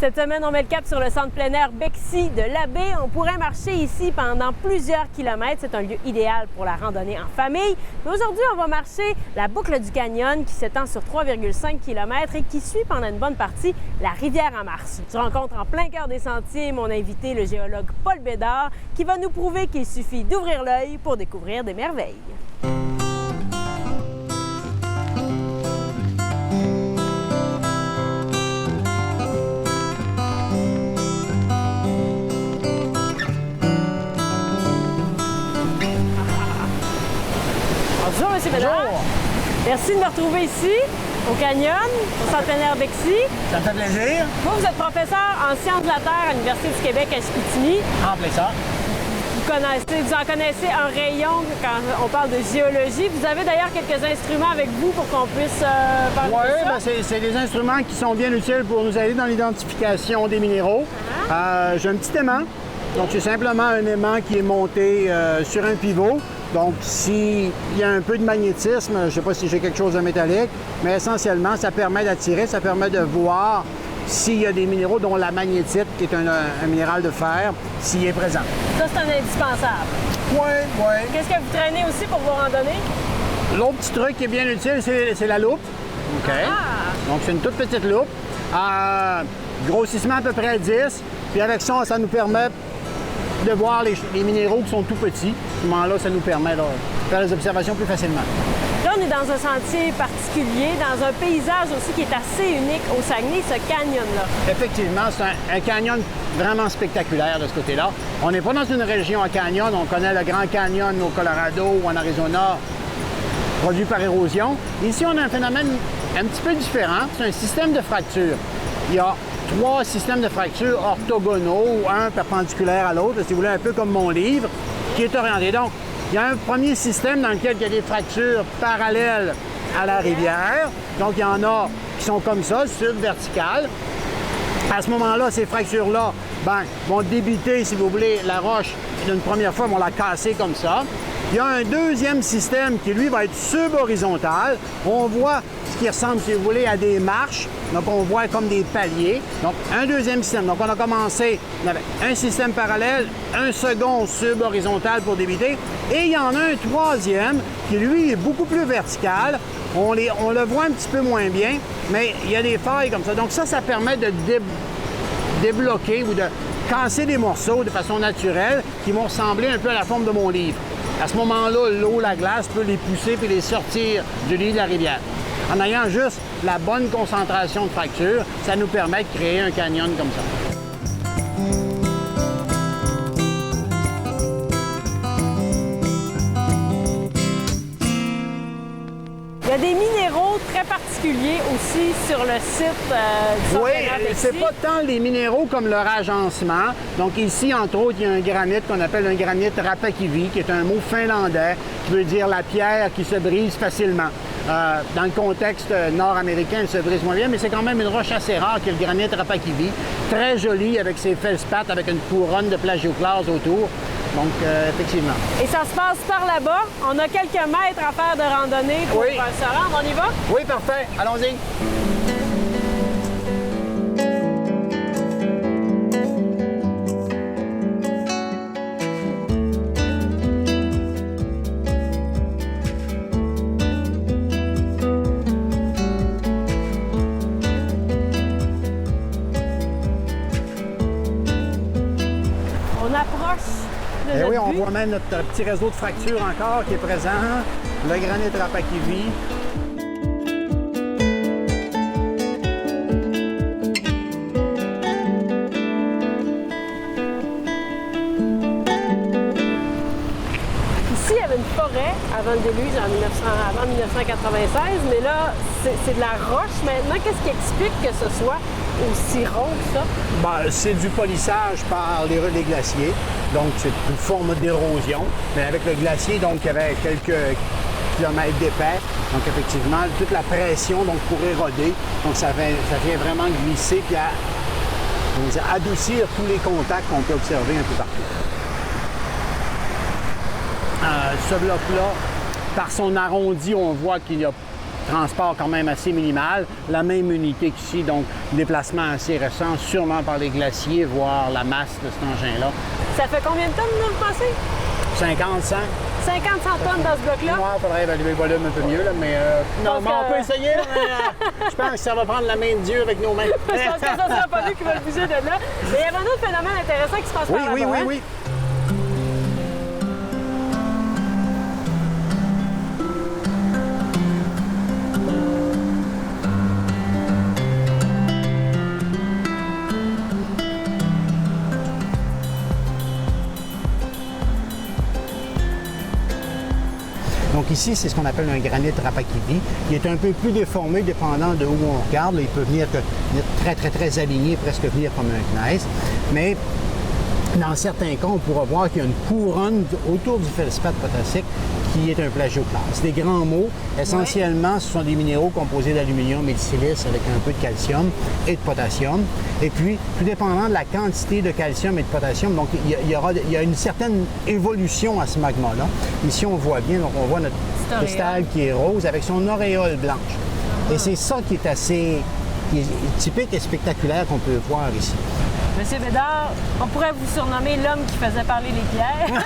Cette semaine, on met le cap sur le centre plein air Bexy de l'Abbé. On pourrait marcher ici pendant plusieurs kilomètres. C'est un lieu idéal pour la randonnée en famille. Mais aujourd'hui, on va marcher la boucle du canyon qui s'étend sur 3,5 km et qui suit pendant une bonne partie la rivière en Mars. Je rencontre en plein cœur des sentiers mon invité, le géologue Paul Bédard, qui va nous prouver qu'il suffit d'ouvrir l'œil pour découvrir des merveilles. Bonjour, M. Bédard. Bonjour. Merci de me retrouver ici, au Canyon, au centre plein air Bexy. Ça me fait plaisir. Vous êtes professeur en sciences de la Terre à l'Université du Québec à Chicoutimi. En plein ça. Vous en connaissez un rayon quand on parle de géologie. Vous avez d'ailleurs quelques instruments avec vous pour qu'on puisse parler de ça. Oui, c'est des instruments qui sont bien utiles pour nous aider dans l'identification des minéraux. J'ai un petit aimant. Donc, c'est simplement un aimant qui est monté sur un pivot. Donc, s'il y a un peu de magnétisme, je ne sais pas si j'ai quelque chose de métallique, mais essentiellement, ça permet d'attirer, ça permet de voir s'il y a des minéraux dont la magnétite, qui est un minéral de fer, s'il est présent. Ça, c'est un indispensable. Oui. Qu'est-ce que vous traînez aussi pour vos randonnées? L'autre petit truc qui est bien utile, c'est la loupe. OK. Donc, c'est une toute petite loupe. Grossissement à peu près 10. Puis avec ça, ça nous permet de voir les minéraux qui sont tout petits. À ce moment-là, ça nous permet de faire les observations plus facilement. Là, on est dans un sentier particulier, dans un paysage aussi qui est assez unique au Saguenay, ce canyon-là. Effectivement, c'est un canyon vraiment spectaculaire de ce côté-là. On n'est pas dans une région à canyon. On connaît le Grand Canyon au Colorado ou en Arizona, produit par érosion. Ici, on a un phénomène un petit peu différent. C'est un système de fracture. Il y a 3 systèmes de fracture orthogonaux, un perpendiculaire à l'autre, si vous voulez, un peu comme mon livre, qui est orienté. Donc, il y a un premier système dans lequel il y a des fractures parallèles à la rivière. Donc, il y en a qui sont comme ça, sub-verticales. À ce moment-là, ces fractures-là vont débiter, si vous voulez, la roche d'une première fois, vont la casser comme ça. Il y a un deuxième système qui, lui, va être sub-horizontal. On voit ce qui ressemble, si vous voulez, à des marches. Donc, on voit comme des paliers. Donc, un deuxième système. Donc, on a commencé avec un système parallèle, un second sub-horizontal pour débiter. Et il y en a un troisième qui, lui, est beaucoup plus vertical. On le voit un petit peu moins bien, mais il y a des failles comme ça. Donc, ça permet de débloquer ou de casser des morceaux de façon naturelle qui vont ressembler un peu à la forme de mon livre. À ce moment-là, l'eau, la glace peut les pousser puis les sortir du lit de la rivière. En ayant juste la bonne concentration de fracture, ça nous permet de créer un canyon comme ça. Il y a des minéraux très particuliers aussi sur le site du centre Oui, plein air Bexy. c'est pas tant les minéraux comme leur agencement. Donc ici, entre autres, il y a un granit qu'on appelle un granit Rapakivi, qui est un mot finlandais qui veut dire la pierre qui se brise facilement. Dans le contexte nord-américain, elle se brise moins bien, mais c'est quand même une roche assez rare qui est le granit Rapakivi. Très jolie avec ses feldspaths, avec une couronne de plagioclase autour. Donc, effectivement. Et ça se passe par là-bas. On a quelques mètres à faire de randonnée pour se rendre. On y va? Oui, parfait. Allons-y. On approche de Et notre oui, on but. voit même notre petit réseau de fractures encore qui est présent. Le granit Rapakivi. Ici, il y avait une forêt avant le déluge, avant 1996, mais là, c'est de la roche maintenant. Qu'est-ce qui explique que ce soit aussi rond que ça? C'est du polissage par les glaciers. Donc, c'est une forme d'érosion. Mais avec le glacier, donc, il y avait quelques kilomètres d'épais. Donc, effectivement, toute la pression donc, pour éroder. Donc, ça vient vraiment glisser puis adoucir tous les contacts qu'on peut observer un peu partout. Ce bloc-là, par son arrondi, on voit qu'il y a transport quand même assez minimal. La même unité qu'ici, donc déplacement assez récent, sûrement par les glaciers, voire la masse de cet engin-là. Ça fait combien de tonnes, vous pensez? 50, 100. 50-100 tonnes dans ce bloc-là? Moi, il faudrait évaluer le volume un peu mieux, là, mais non, mais on peut essayer, mais je pense que ça va prendre la main de Dieu avec nos mains. Je pense que ça ne sera pas nous qui va le bouger de là. Mais il y avait un autre phénomène intéressant qui se passe par là-bas. Oui. Donc ici, c'est ce qu'on appelle un granit Rapakivi. Il est un peu plus déformé dépendant de où on regarde. Là, il peut venir très aligné, presque venir comme un gneiss. Mais dans certains cas, on pourra voir qu'il y a une couronne autour du feldspath potassique qui est un plagioclase. C'est des grands mots. Essentiellement, ce sont des minéraux composés d'aluminium et de silice avec un peu de calcium et de potassium. Et puis, tout dépendant de la quantité de calcium et de potassium, donc il y a une certaine évolution à ce magma-là. Ici, on voit bien, donc on voit notre cristal qui est rose avec son auréole blanche. Et c'est ça qui est assez typique et spectaculaire qu'on peut voir ici. Monsieur Bédard, on pourrait vous surnommer l'homme qui faisait parler les pierres.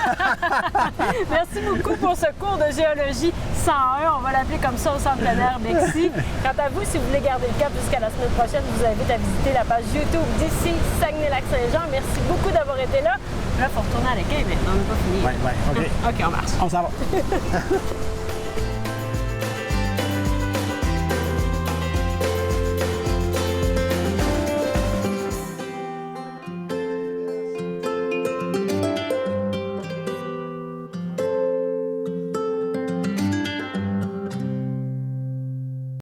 Merci beaucoup pour ce cours de géologie 101. On va l'appeler comme ça au Centre plein air Bexy. Quant à vous, si vous voulez garder le cap jusqu'à la semaine prochaine, je vous invite à visiter la page YouTube d'ici Saguenay-Lac-Saint-Jean. Merci beaucoup d'avoir été là. Là, il faut retourner à l'écueil maintenant. On n'est pas fini. Oui, OK. OK, on marche. On s'en va.